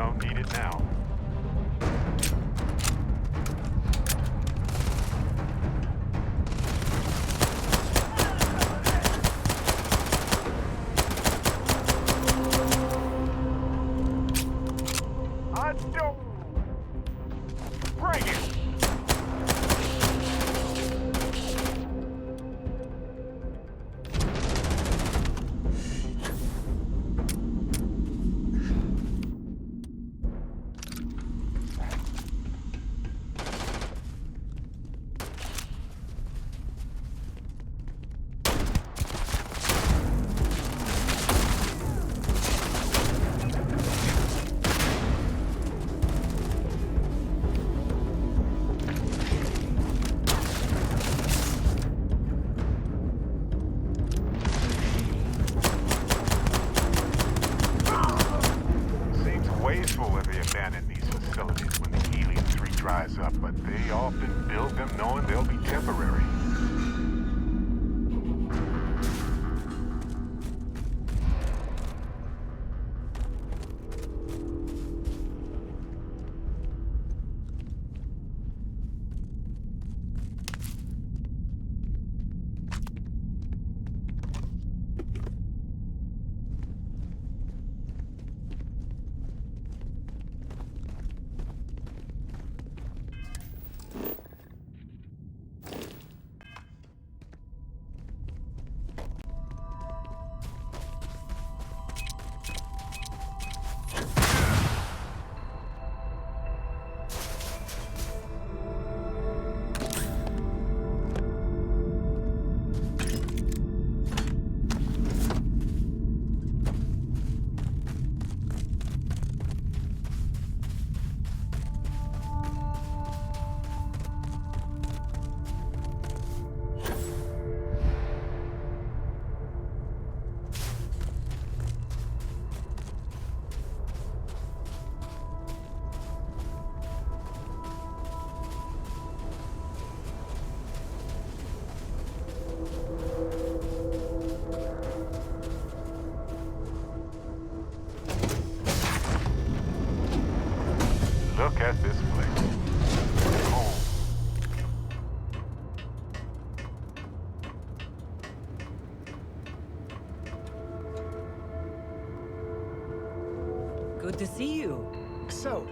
No, need it now. I don't... Bring it! Wasteful if they abandon these facilities when the helium-3 dries up, but they often build them knowing they'll be temporary. Look at this place. Home. Good to see you. So,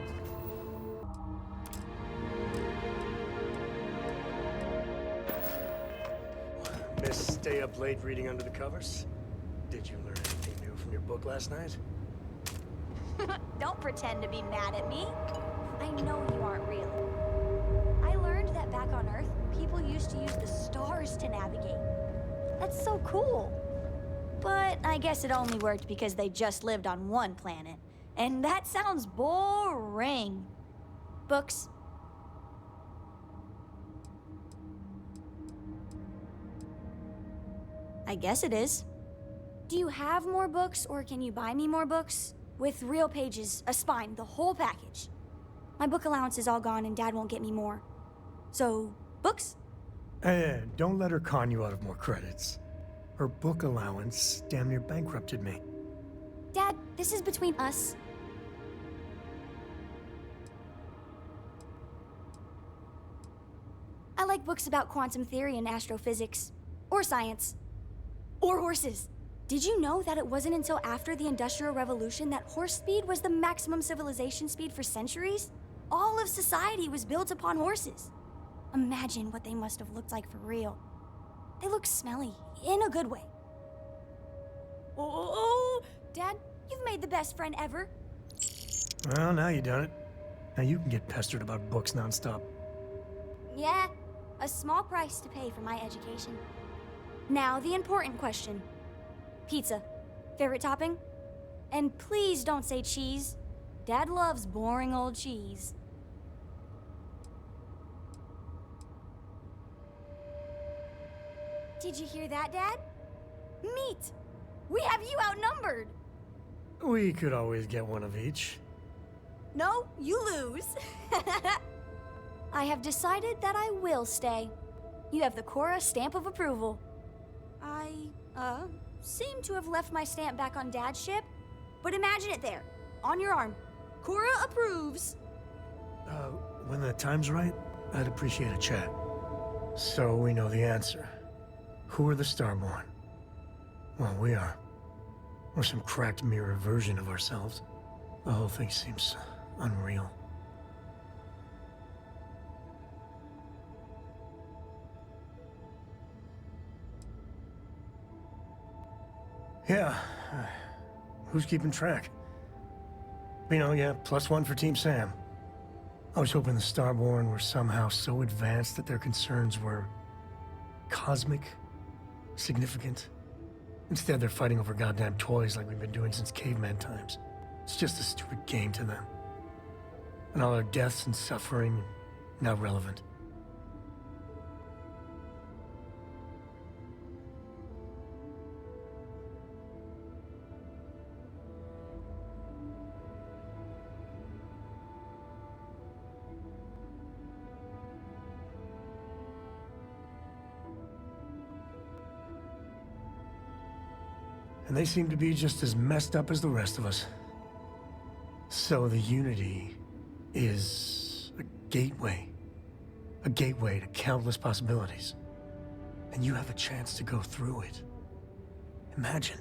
miss stay up late reading under the covers? Did you learn anything new from your book last night? Don't pretend to be mad at me. I know you aren't real. I learned that back on Earth, people used to use the stars to navigate. That's so cool. But I guess it only worked because they just lived on one planet. And that sounds boring. Books. I guess it is. Do you have more books, or can you buy me more books? With real pages, a spine, the whole package. My book allowance is all gone and Dad won't get me more. So, books? Don't let her con you out of more credits. Her book allowance damn near bankrupted me. Dad, this is between us. I like books about quantum theory and astrophysics. Or science. Or horses. Did you know that it wasn't until after the Industrial Revolution that horse speed was the maximum civilization speed for centuries? All of society was built upon horses. Imagine what they must have looked like for real. They look smelly, in a good way. Oh, Dad, you've made the best friend ever. Well, now you done it. Now you can get pestered about books nonstop. Yeah, a small price to pay for my education. Now, the important question. Pizza. Favorite topping? And please don't say cheese. Dad loves boring old cheese. Did you hear that, Dad? Meat! We have you outnumbered! We could always get one of each. No, you lose. I have decided that I will stay. You have the Cora stamp of approval. I, seem to have left my stamp back on Dad's ship, but imagine it there, on your arm. Cora approves. When the time's right, I'd appreciate a chat. So we know the answer. Who are the Starborn? Well, we are. We're some cracked mirror version of ourselves. The whole thing seems unreal. Yeah. Who's keeping track? You know, yeah, +1 for Team Sam. I was hoping the Starborn were somehow so advanced that their concerns were cosmic, significant. Instead, they're fighting over goddamn toys like we've been doing since caveman times. It's just a stupid game to them. And all our deaths and suffering, now relevant. And they seem to be just as messed up as the rest of us. So the Unity is a gateway. A gateway to countless possibilities. And you have a chance to go through it. Imagine.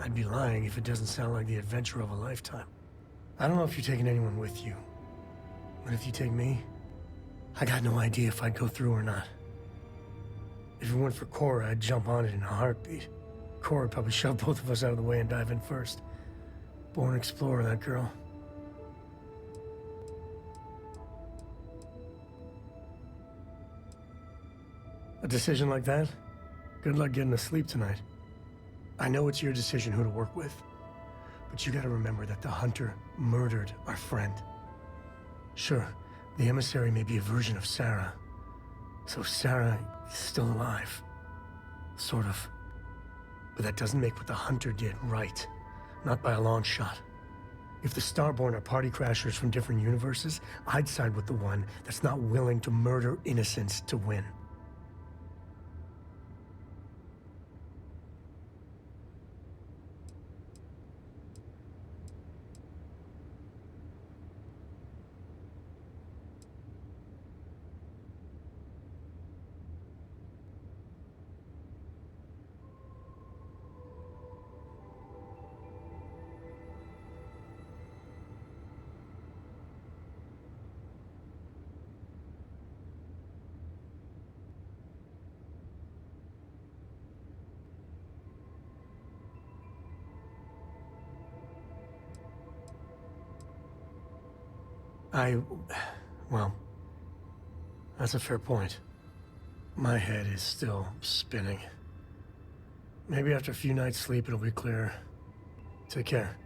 I'd be lying if it doesn't sound like the adventure of a lifetime. I don't know if you're taking anyone with you. But if you take me, I got no idea if I'd go through or not. If it weren't for Cora, I'd jump on it in a heartbeat. Cora would probably shove both of us out of the way and dive in first. Born explorer, that girl. A decision like that? Good luck getting to sleep tonight. I know it's your decision who to work with, but you gotta remember that the Hunter murdered our friend. Sure, the emissary may be a version of Sarah, so Sarah is still alive. Sort of. But that doesn't make what the Hunter did right. Not by a long shot. If the Starborn are party crashers from different universes, I'd side with the one that's not willing to murder innocents to win. Well, that's a fair point. My head is still spinning. Maybe after a few nights' sleep, it'll be clearer. Take care.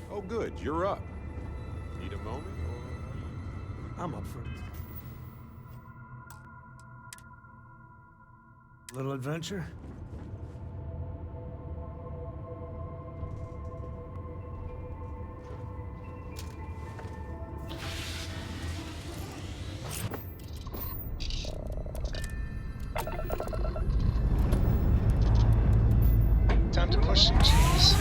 Oh, good, you're up. Need a moment? I'm up for it. Little adventure? Time to push some cheese.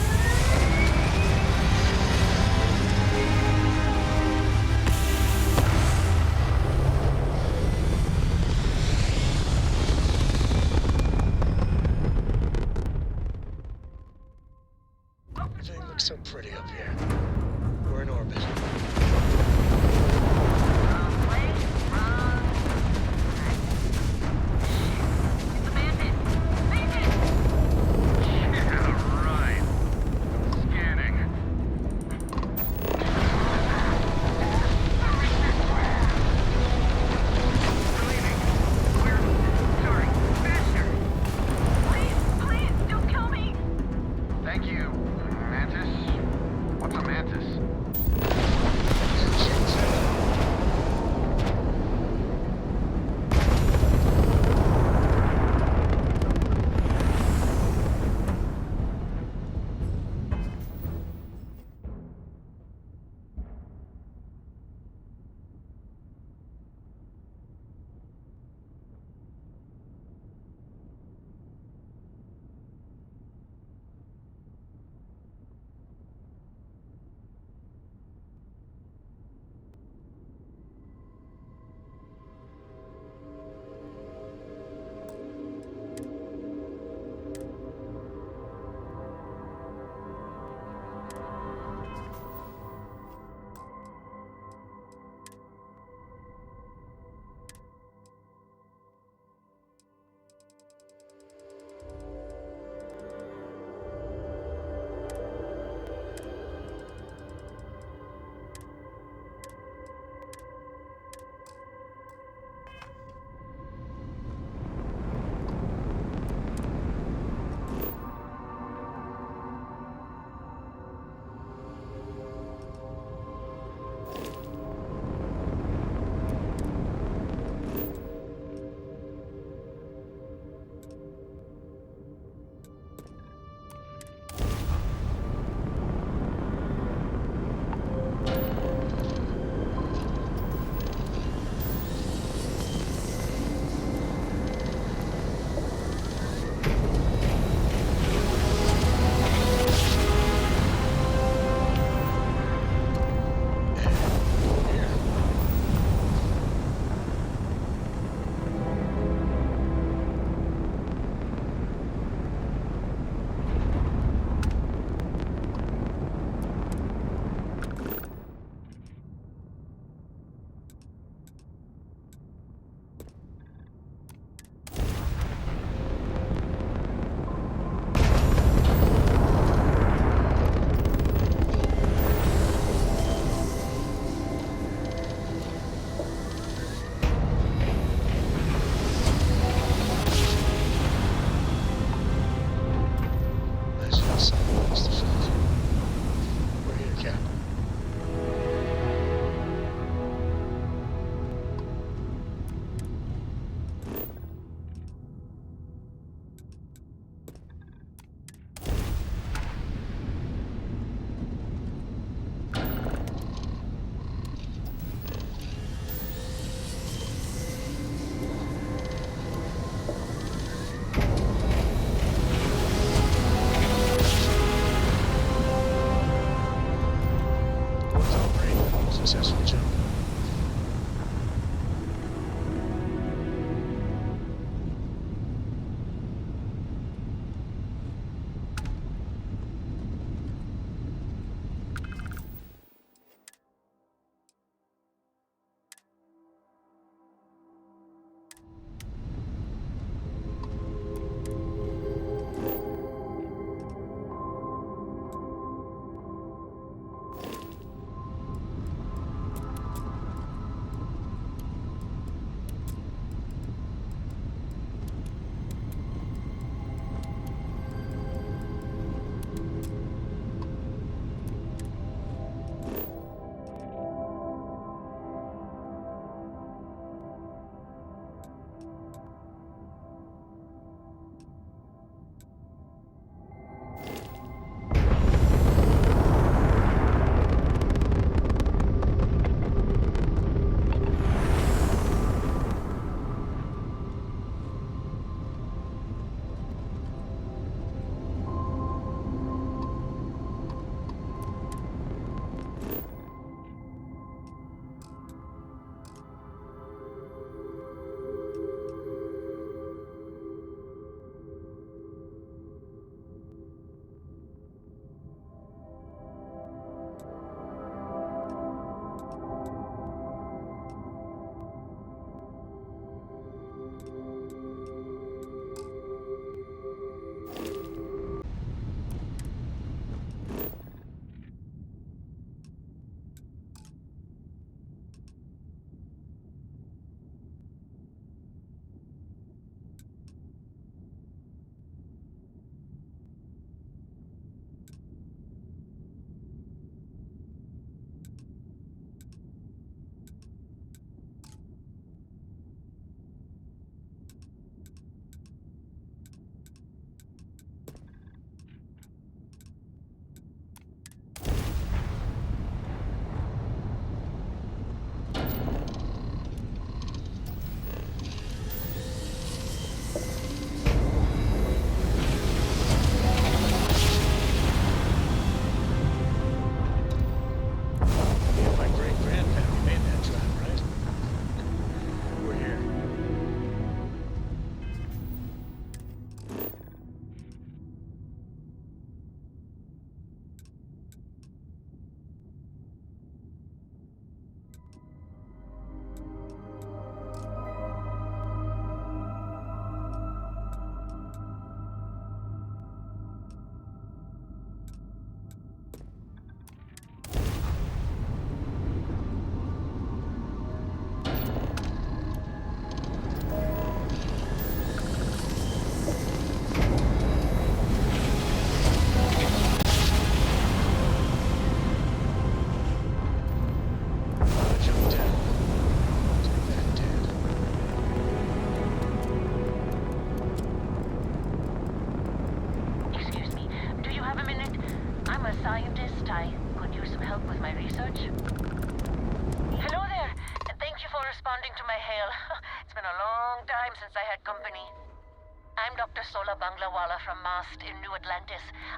Everything looks so pretty up here. We're in orbit. something, Mr. Phillips. We're here, Captain. Doors operate. Successful jump.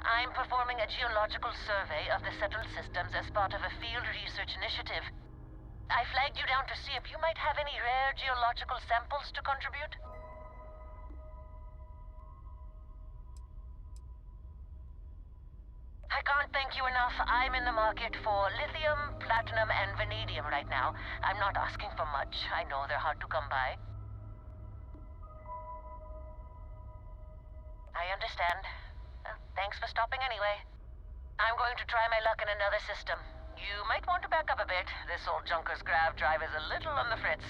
I'm performing a geological survey of the settled systems as part of a field research initiative. I flagged you down to see if you might have any rare geological samples to contribute. I can't thank you enough. I'm in the market for lithium, platinum, and vanadium right now. I'm not asking for much. I know they're hard to come by. I understand. Thanks for stopping anyway. I'm going to try my luck in another system. You might want to back up a bit. This old junker's grav drive is a little on the fritz.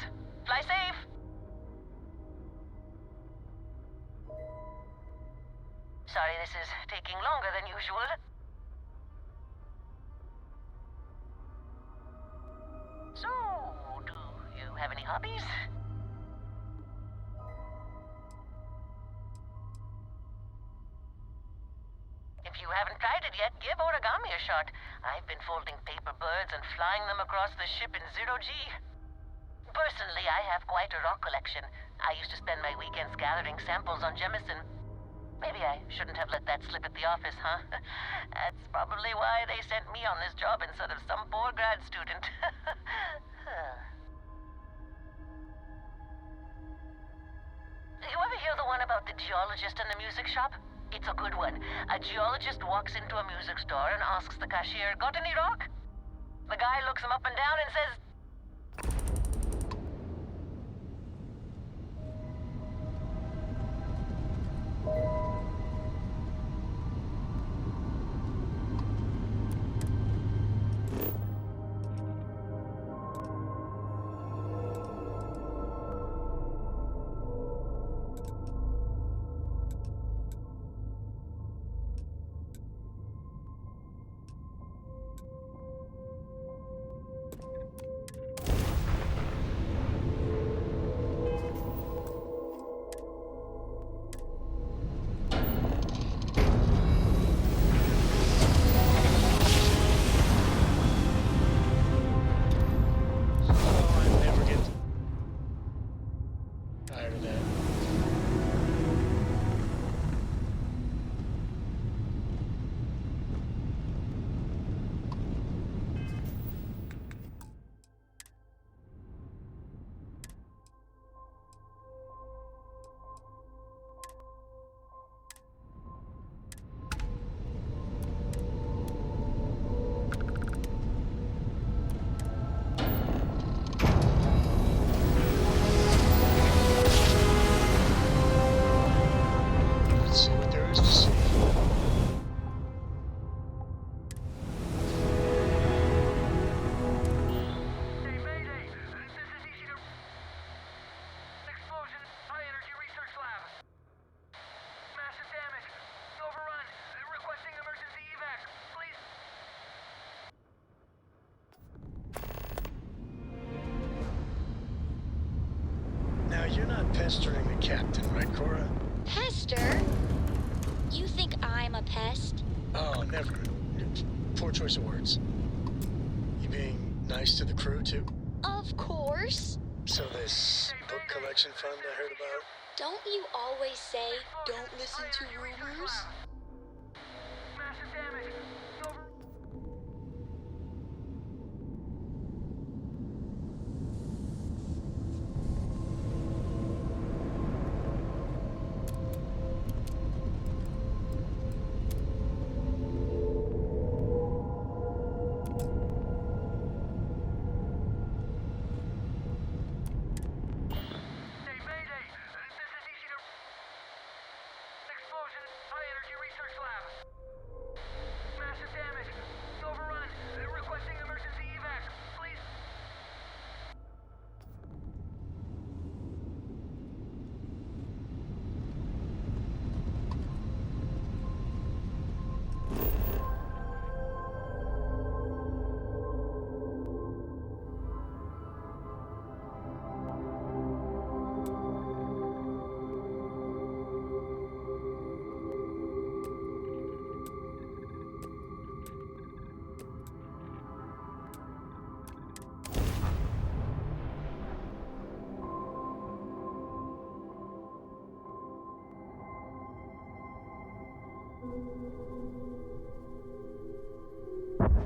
Fly safe! Sorry this is taking longer than usual. So, do you have any hobbies? If you haven't tried it yet, give origami a shot. I've been folding paper birds and flying them across the ship in zero-G. Personally, I have quite a rock collection. I used to spend my weekends gathering samples on Jemison. Maybe I shouldn't have let that slip at the office, huh? That's probably why they sent me on this job instead of some poor grad student. You ever hear the one about the geologist and the music shop? It's a good one. A geologist walks into a music store and asks the cashier, "Got any rock?" The guy looks him up and down and says, Oh, I never get tired of that. Let's see what there is to see. Mayday! This is easy to... Explosion, high energy research lab. Massive damage. Overrun. Requesting emergency evac. Please. Now, you're not pestering the captain, right, Cora? Pester? You think I'm a pest? Oh, never. Poor choice of words. You being nice to the crew, too? Of course. So this book collection fund I heard about? Don't you always say, don't listen to rumors? Massive damage. Over... Mayday! This is easy to... Explosion, high energy research lab. Massive damage. Overrun. Requesting emergency evac. Please.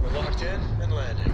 We're locked in and landing.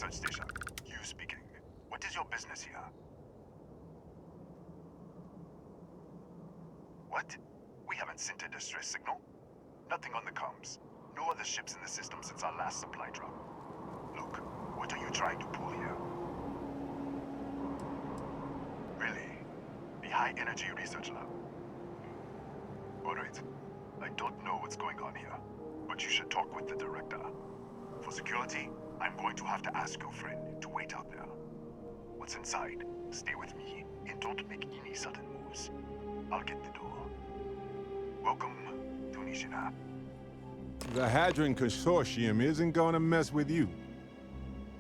research station. You speaking. What is your business here? What? We haven't sent a distress signal. Nothing on the comms. No other ships in the system since our last supply drop. Look, what are you trying to pull here? Really? The High Energy Research Lab? Alright. I don't know what's going on here, but you should talk with the director. For security, I'm going to have to ask your friend to wait out there. What's inside, stay with me, and don't make any sudden moves. I'll get the door. Welcome to Nishina. The Hadron Consortium isn't gonna mess with you.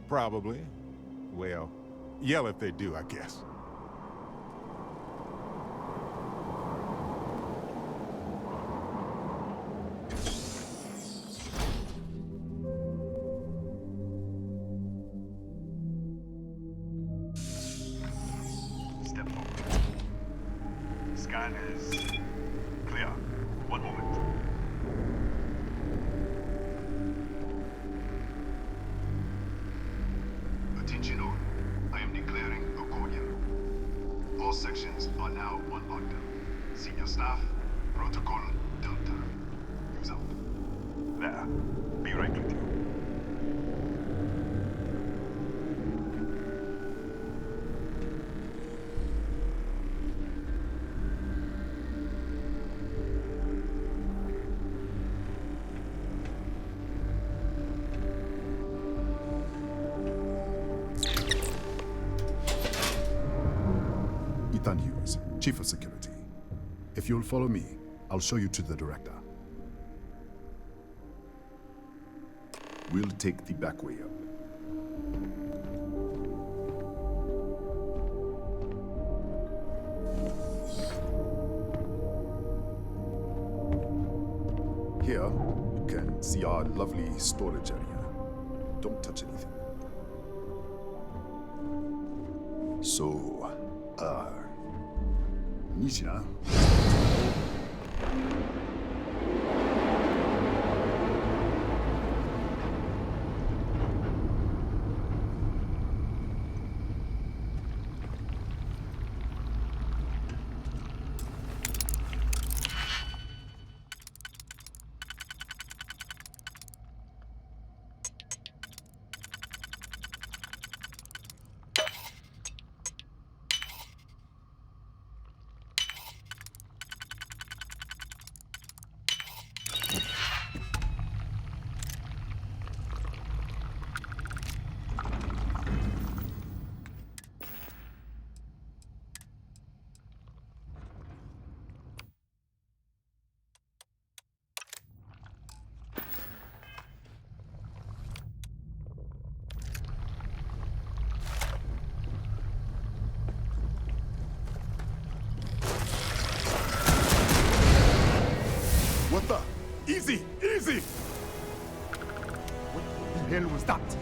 Probably. Well, yell if they do, I guess. Step forward. Scan is clear. One moment. Attention all. I am declaring accordion. All sections are now on lockdown. Senior staff, protocol, Delta. Use out. There. Be right with you. Ethan Hughes, Chief of Security. If you'll follow me, I'll show you to the director. We'll take the back way up. Here, you can see our lovely storage area. Don't touch anything. So, Nishina. What the? Easy! Easy! What the hell was that?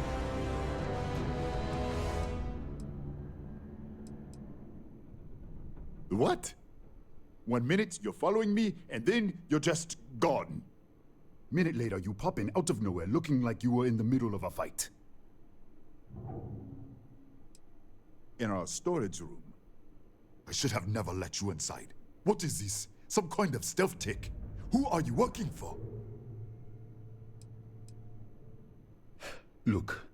What? 1 minute, you're following me, and then you're just gone. Minute later, you pop in out of nowhere looking like you were in the middle of a fight. In our storage room. I should have never let you inside. What is this? Some kind of stealth tick? Who are you working for? Look,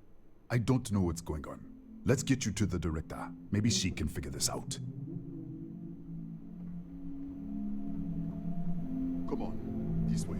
I don't know what's going on. Let's get you to the director. Maybe she can figure this out. Come on, this way.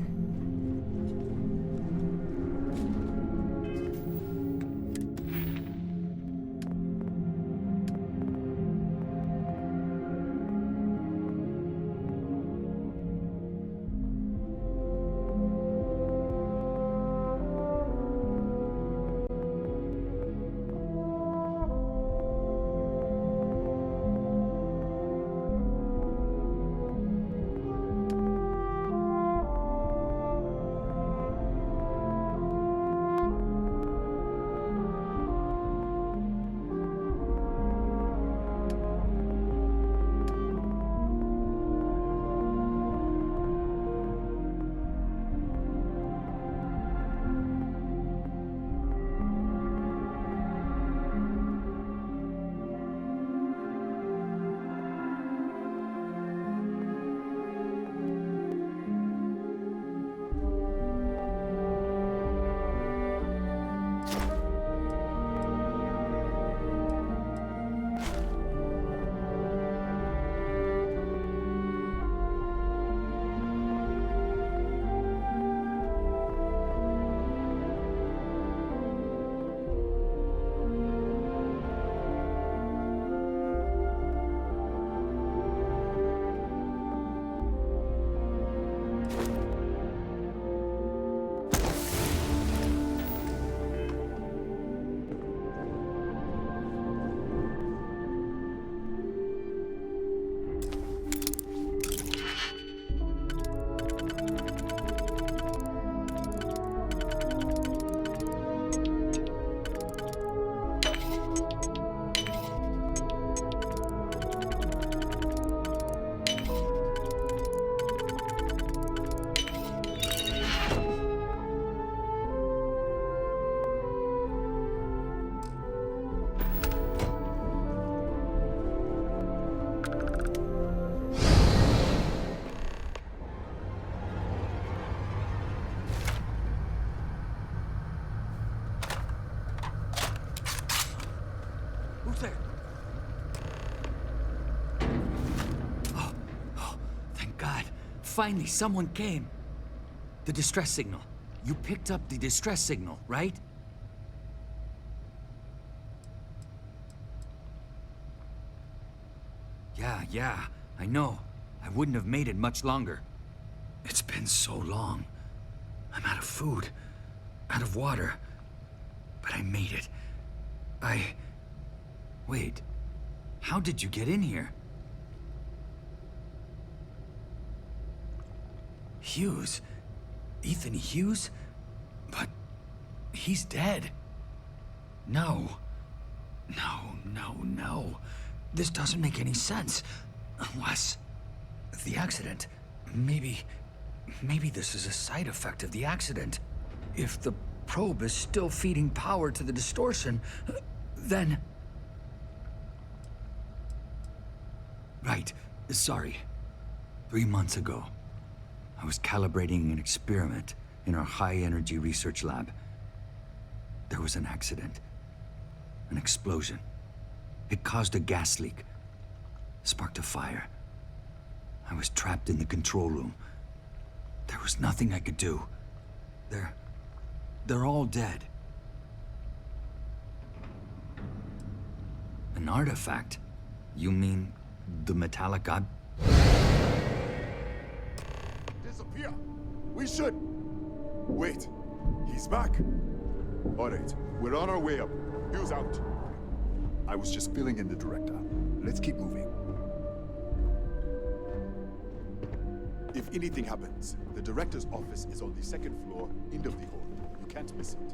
Who's there? Oh, thank God. Finally, someone came. The distress signal. You picked up the distress signal, right? Yeah, I know. I wouldn't have made it much longer. It's been so long. I'm out of food, out of water. But I made it. Wait. How did you get in here? Hughes? Ethan Hughes? But he's dead. No. No. This doesn't make any sense. Unless the accident. Maybe this is a side effect of the accident. If the probe is still feeding power to the distortion, then... Right. Sorry. 3 months ago, I was calibrating an experiment in our high-energy research lab. There was an accident. An explosion. It caused a gas leak. Sparked a fire. I was trapped in the control room. There was nothing I could do. They're all dead. An artifact? You mean the metallic god? Disappear! We should... Wait. He's back. Alright, we're on our way up. Hughes out. I was just filling in the director. Let's keep moving. If anything happens, the director's office is on the second floor, end of the hall. You can't miss it.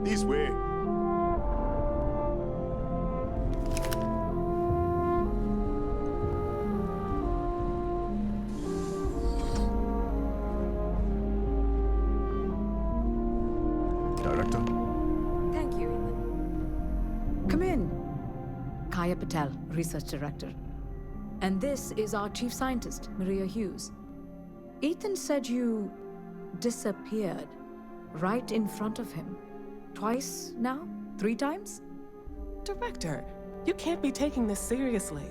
This way. Director? Thank you, Ethan. Come in. Kaya Patel, Research Director. And this is our Chief Scientist, Maria Hughes. Ethan said you disappeared right in front of him. Twice now? 3 times? Director, you can't be taking this seriously.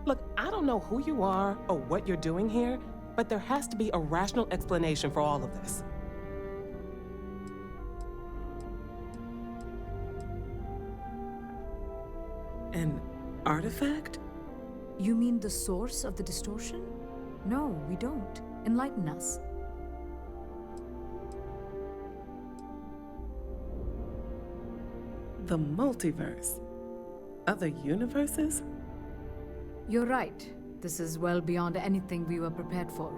Look, I don't know who you are or what you're doing here, but there has to be a rational explanation for all of this. An artifact? You mean the source of the distortion? No, we don't. Enlighten us. The multiverse? Other universes? You're right. This is well beyond anything we were prepared for.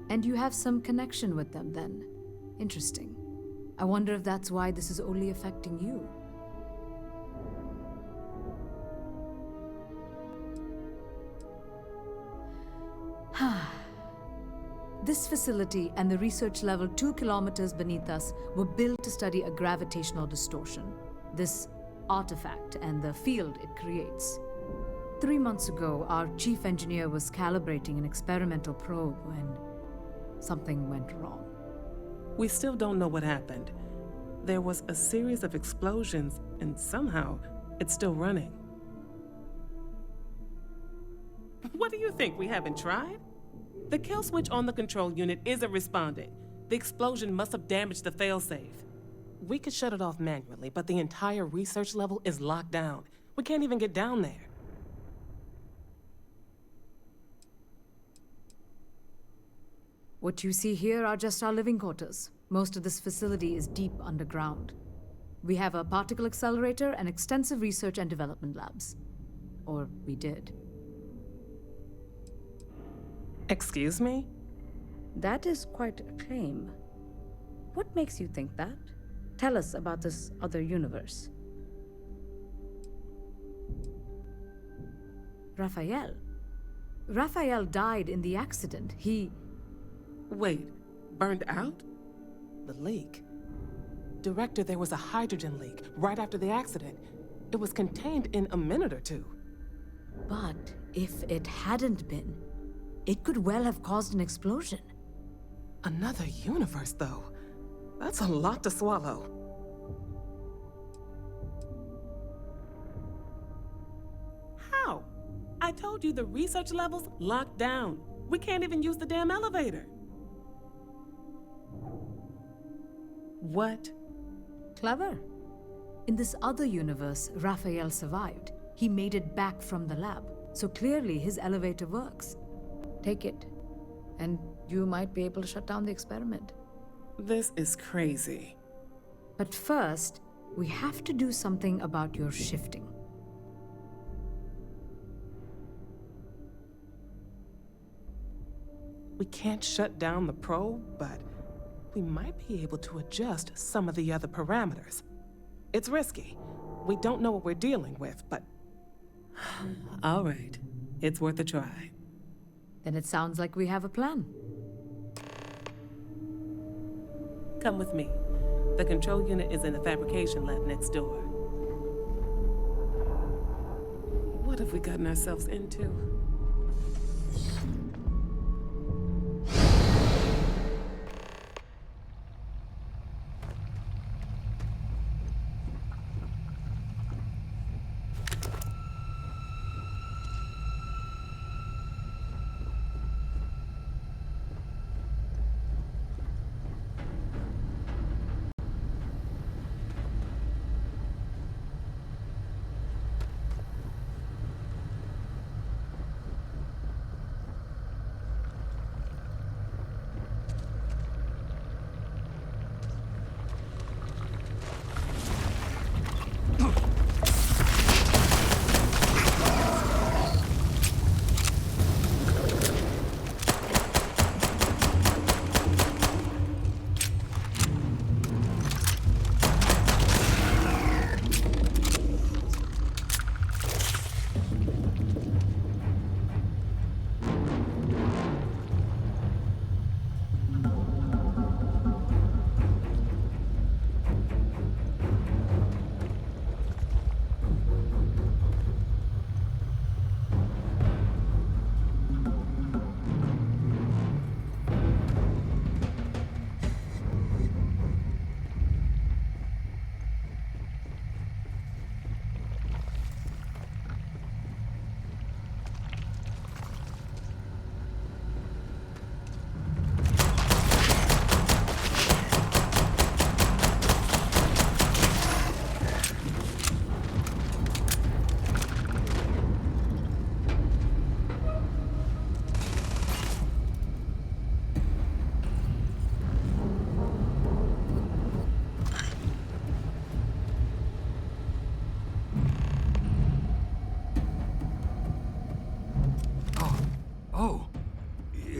And you have some connection with them then. Interesting. I wonder if that's why this is only affecting you. This facility and the research level 2 kilometers beneath us were built to study a gravitational distortion, this artifact and the field it creates. 3 months ago, our chief engineer was calibrating an experimental probe when something went wrong. We still don't know what happened. There was a series of explosions, and somehow it's still running. What do you think? We haven't tried? The kill switch on the control unit isn't responding. The explosion must have damaged the failsafe. We could shut it off manually, but the entire research level is locked down. We can't even get down there. What you see here are just our living quarters. Most of this facility is deep underground. We have a particle accelerator and extensive research and development labs. Or we did. Excuse me? That is quite a claim. What makes you think that? Tell us about this other universe. Raphael. Raphael died in the accident. He... Wait, burned out? The leak. Director, there was a hydrogen leak right after the accident. It was contained in a minute or two. But if it hadn't been, it could well have caused an explosion. Another universe, though. That's a lot to swallow. How? I told you the research level's locked down. We can't even use the damn elevator. What? Clever. In this other universe, Raphael survived. He made it back from the lab, so clearly his elevator works. Take it, and you might be able to shut down the experiment. This is crazy. But first, we have to do something about your shifting. We can't shut down the probe, but we might be able to adjust some of the other parameters. It's risky. We don't know what we're dealing with, but... All right. It's worth a try. Then it sounds like we have a plan. Come with me. The control unit is in the fabrication lab next door. What have we gotten ourselves into?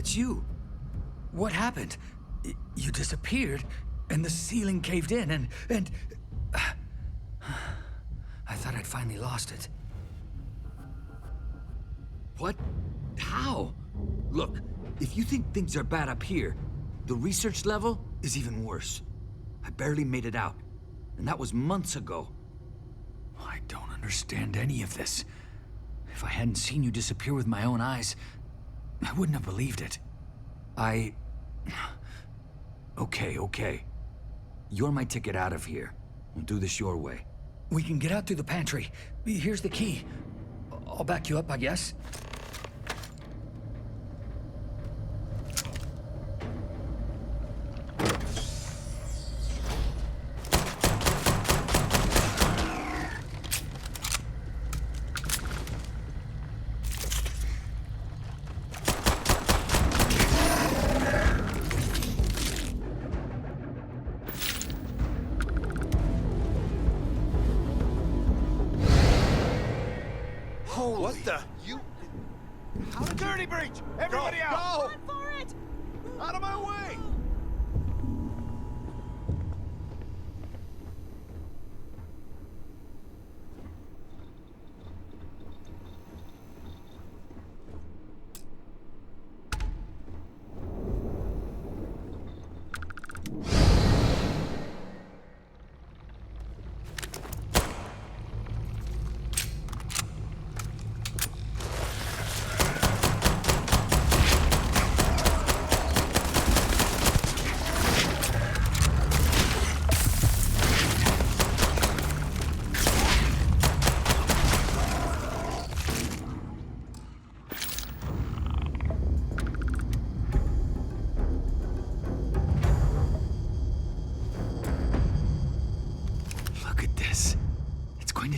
it's you. What happened? You disappeared, and the ceiling caved in, and... I thought I'd finally lost it. What? How? Look, if you think things are bad up here, the research level is even worse. I barely made it out, and that was months ago. I don't understand any of this. If I hadn't seen you disappear with my own eyes, I wouldn't have believed it. Okay. You're my ticket out of here. We'll do this your way. We can get out through the pantry. Here's the key. I'll back you up, I guess. What the? You... Security breach! Everybody out! Run for it! Out of my way!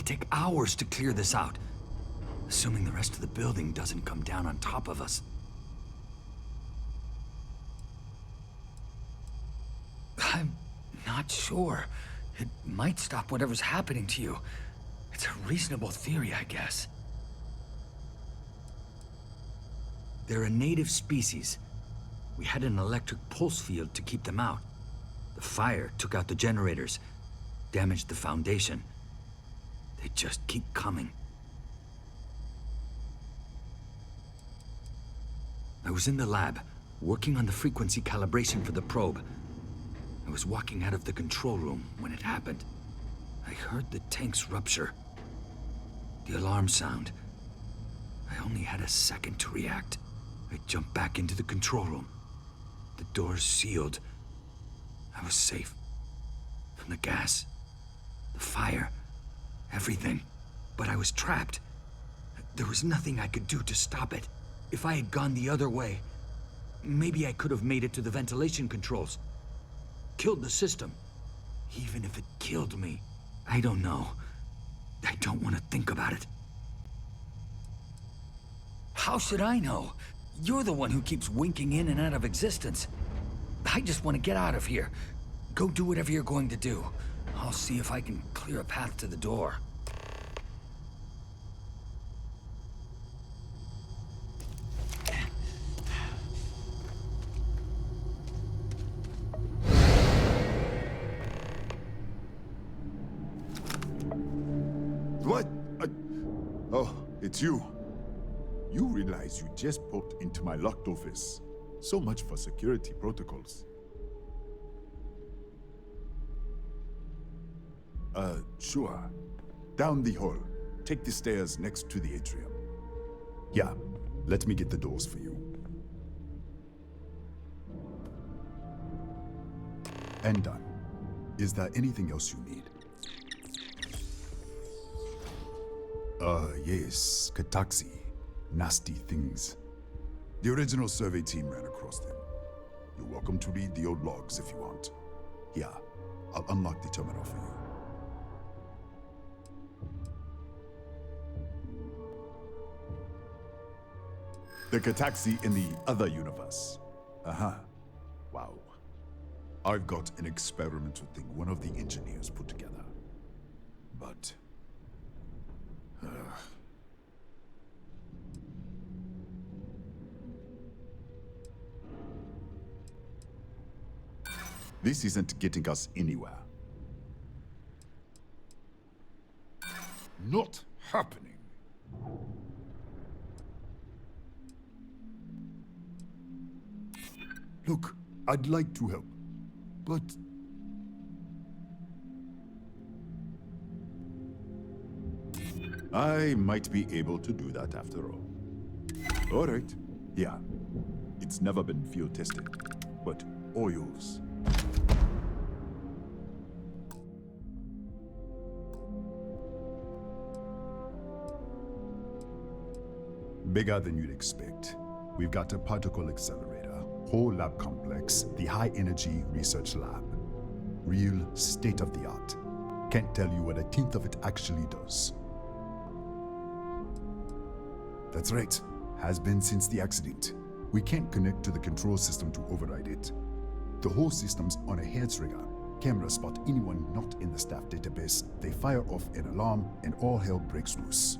Take hours to clear this out, assuming the rest of the building doesn't come down on top of us. I'm not sure. It might stop whatever's happening to you. It's a reasonable theory, I guess. They're a native species. We had an electric pulse field to keep them out. The fire took out the generators, damaged the foundation. They just keep coming. I was in the lab, working on the frequency calibration for the probe. I was walking out of the control room when it happened. I heard the tanks rupture. The alarm sound. I only had a second to react. I jumped back into the control room. The doors sealed. I was safe. From the gas, the fire, everything. But I was trapped. There was nothing I could do to stop it. If I had gone the other way, maybe I could have made it to the ventilation controls. Killed the system. Even if it killed me, I don't know. I don't want to think about it. How should I know? You're the one who keeps winking in and out of existence. I just want to get out of here. Go do whatever you're going to do. I'll see if I can clear a path to the door. What? Oh, it's you. You realize you just popped into my locked office. So much for security protocols. Sure. Down the hall. Take the stairs next to the atrium. Yeah, let me get the doors for you. And done. Is there anything else you need? Yes, Kataxi. Nasty things. The original survey team ran across them. You're welcome to read the old logs if you want. Here, I'll unlock the terminal for you. The Kataxi in the other universe. Uh-huh. Wow. I've got an experimental thing one of the engineers put together. But... This isn't getting us anywhere. Not happening. Look, I'd like to help, but... I might be able to do that after all. All right, yeah. It's never been field tested, but all yours. Bigger than you'd expect. We've got a particle accelerator, whole lab complex, the high energy research lab. Real state of the art. Can't tell you what a tenth of it actually does. That's right. Has been since the accident. We can't connect to the control system to override it. The whole system's on a hair trigger. Cameras spot anyone not in the staff database. They fire off an alarm and all hell breaks loose.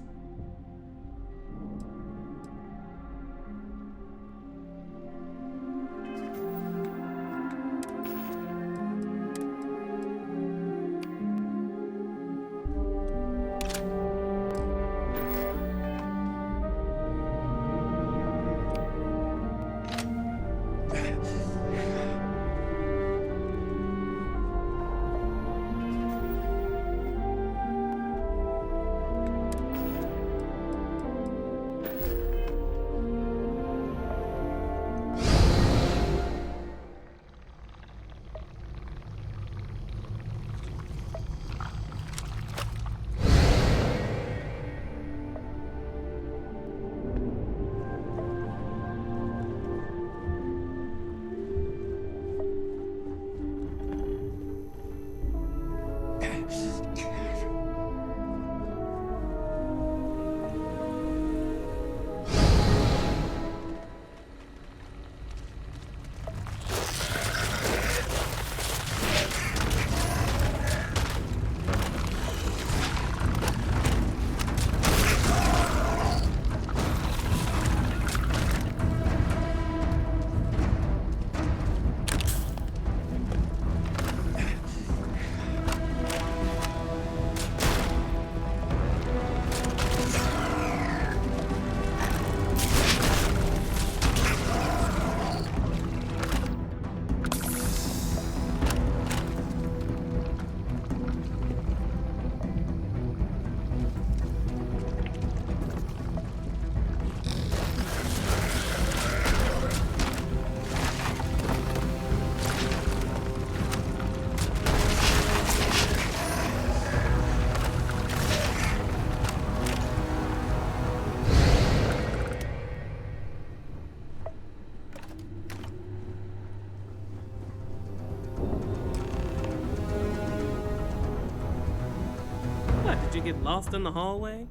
Did you get lost in the hallway?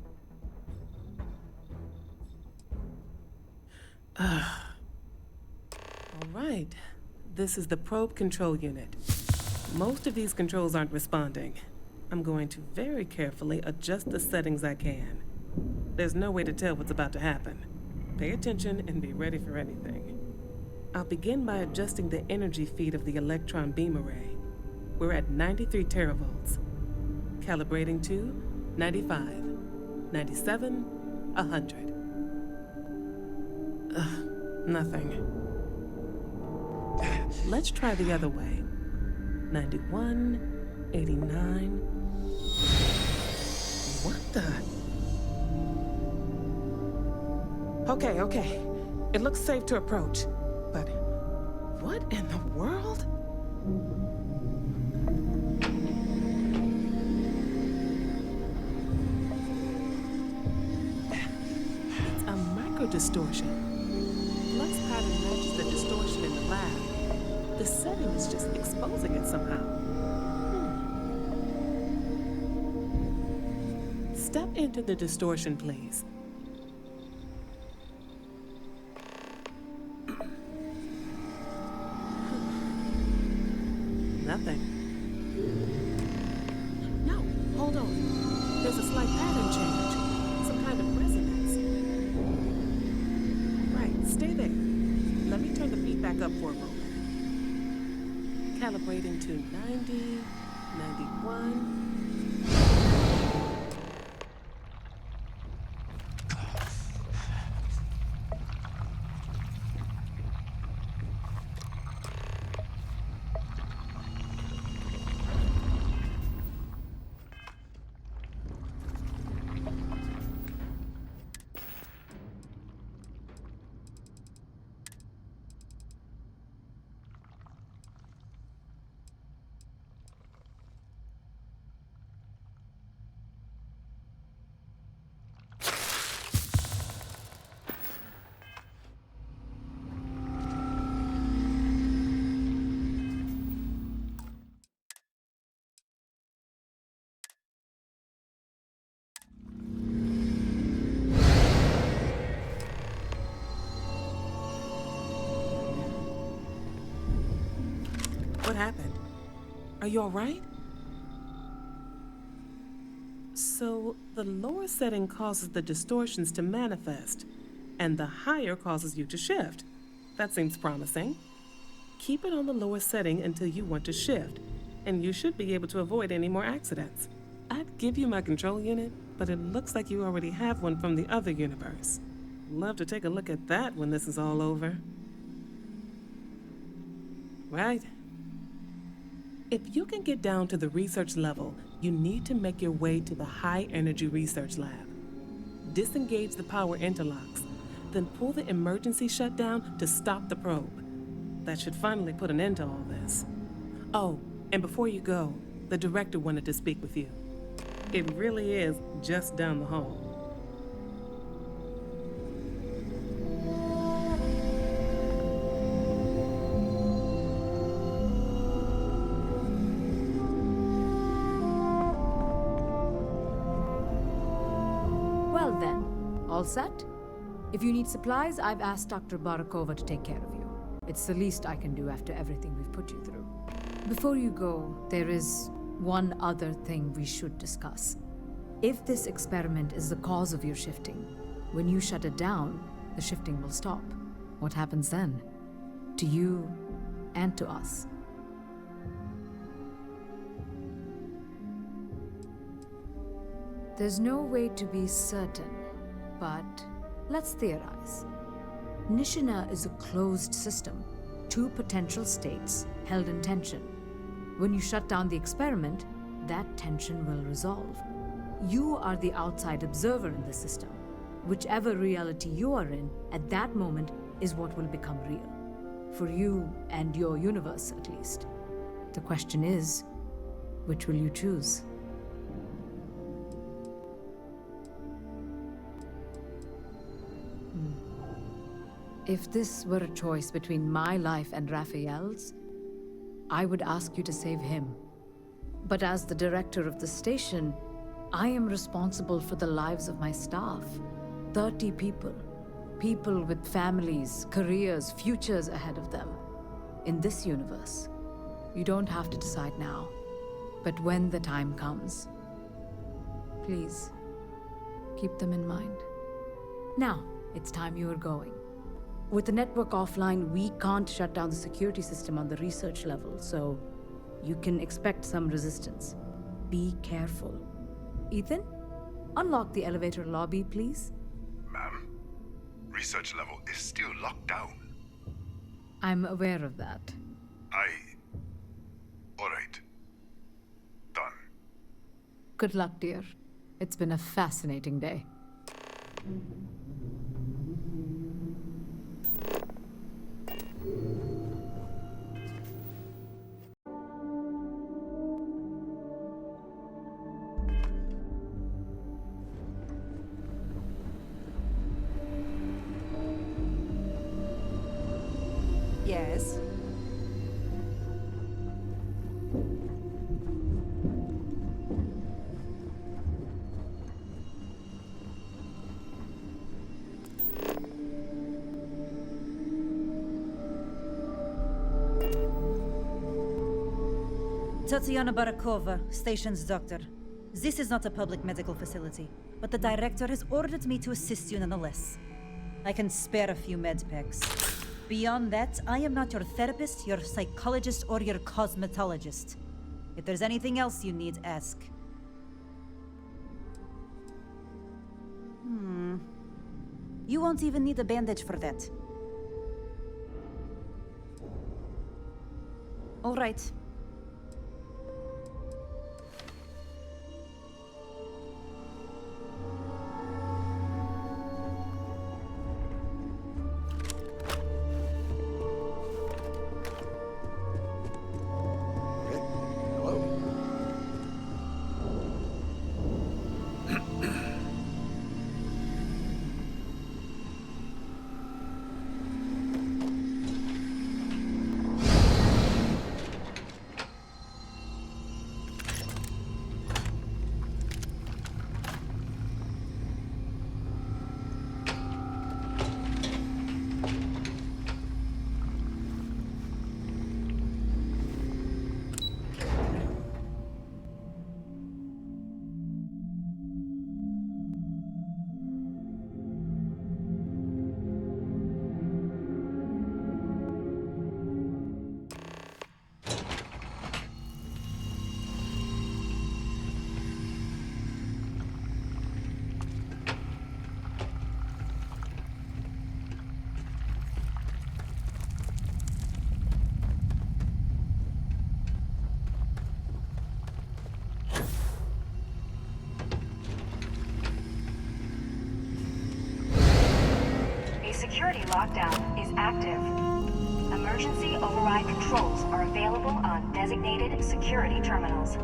All right. This is the probe control unit. Most of these controls aren't responding. I'm going to very carefully adjust the settings I can. There's no way to tell what's about to happen. Pay attention and be ready for anything. I'll begin by adjusting the energy feed of the electron beam array. We're at 93 teravolts. Calibrating to 95, 97, 100. Nothing. Let's try the other way. 91, 89. What the? Okay. It looks safe to approach. But what in the world? Distortion. Flux pattern matches the distortion in the lab. The setting is just exposing it somehow. Step into the distortion, please. Nothing. No, hold on. There's a slight pattern change. Some kind of resonance. Stay there. Let me turn the feed back up for a moment. Calibrating to 90, 91. What happened? Are you all right? So, the lower setting causes the distortions to manifest, and the higher causes you to shift. That seems promising. Keep it on the lower setting until you want to shift, and you should be able to avoid any more accidents. I'd give you my control unit, but it looks like you already have one from the other universe. Love to take a look at that when this is all over. Right. If you can get down to the research level, you need to make your way to the high-energy research lab. Disengage the power interlocks, then pull the emergency shutdown to stop the probe. That should finally put an end to all this. Oh, and before you go, the director wanted to speak with you. It really is just down the hall. Well then, all set? If you need supplies, I've asked Dr. Barakova to take care of you. It's the least I can do after everything we've put you through. Before you go, there is one other thing we should discuss. If this experiment is the cause of your shifting, when you shut it down, the shifting will stop. What happens then? To you and to us. There's no way to be certain, but let's theorize. Nishina is a closed system, two potential states held in tension. When you shut down the experiment, that tension will resolve. You are the outside observer in the system. Whichever reality you are in, at that moment, is what will become real. For you and your universe, at least. The question is, which will you choose? If this were a choice between my life and Raphael's, I would ask you to save him. But as the director of the station, I am responsible for the lives of my staff. 30 people. People with families, careers, futures ahead of them. In this universe, you don't have to decide now. But when the time comes, please, keep them in mind. Now, it's time you are going. With the network offline, we can't shut down the security system on the research level, so you can expect some resistance. Be careful. Ethan, unlock the elevator lobby, please. Ma'am, research level is still locked down. I'm aware of that. All right. Done. Good luck, dear. It's been a fascinating day. Yes. Tatiana Barakova, station's doctor. This is not a public medical facility, but the director has ordered me to assist you nonetheless. I can spare a few med packs. Beyond that, I am not your therapist, your psychologist, or your cosmetologist. If there's anything else you need, ask. You won't even need a bandage for that. All right. Security lockdown is active. Emergency override controls are available on designated security terminals.